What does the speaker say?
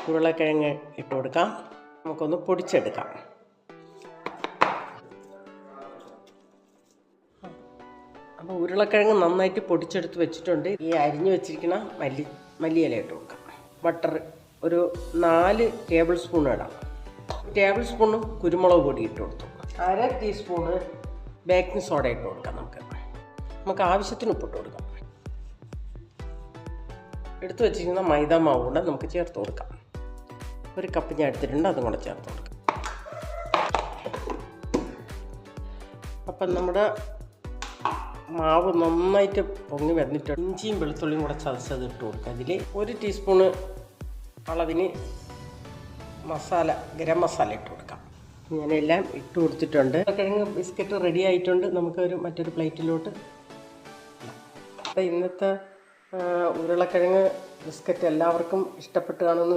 ഉരുളക്കിഴങ്ങ് ഇട്ട് കൊടുക്കാം. നമുക്കൊന്ന് പൊടിച്ചെടുക്കാം. അപ്പോൾ ഉരുളക്കിഴങ്ങ് നന്നായിട്ട് പൊടിച്ചെടുത്ത് വെച്ചിട്ടുണ്ട്. ഈ അരിഞ്ഞ് വെച്ചിരിക്കുന്ന മല്ലിയില ഇട്ട് കൊടുക്കാം. ബട്ടർ ഒരു 4 ടേബിൾ സ്പൂൺ ഇടാം. ടേബിൾ സ്പൂണും കുരുമുളക് പൊടി ഇട്ട് കൊടുത്തു. 1/2 ടീസ്പൂണ് ബേക്കിംഗ് സോഡ ഇട്ട് കൊടുക്കാം. നമുക്ക് ആവശ്യത്തിന് ഉപ്പിട്ട് കൊടുക്കാം. എടുത്തു വെച്ചിരിക്കുന്ന മൈദ മാവ് കൂടെ നമുക്ക് ചേർത്ത് കൊടുക്കാം. 1 കപ്പ് ഞാൻ എടുത്തിട്ടുണ്ട്, അതും കൂടെ ചേർത്ത് കൊടുക്കാം. അപ്പം നമ്മുടെ മാവ് നന്നായിട്ട് പൊങ്ങി വന്നിട്ടുണ്ട്. ഇഞ്ചിയും വെളുത്തുള്ളിയും കൂടെ ചതച്ചത് ഇട്ട് കൊടുക്കുക. അതിൽ 1 ടീസ്പൂണ് അളവിന് ഗരം മസാല ഇട്ട് കൊടുക്കാം. ഞാനെല്ലാം ഇട്ട് കൊടുത്തിട്ടുണ്ട്. ഉരുളക്കിഴങ്ങ് ബിസ്ക്കറ്റ് റെഡി ആയിട്ടുണ്ട്. നമുക്ക് മറ്റൊരു പ്ലേറ്റിലോട്ട്. അപ്പോൾ ഇന്നത്തെ ഉരുളക്കിഴങ്ങ് ബിസ്ക്കറ്റ് എല്ലാവർക്കും ഇഷ്ടപ്പെട്ട് കാണുമെന്ന്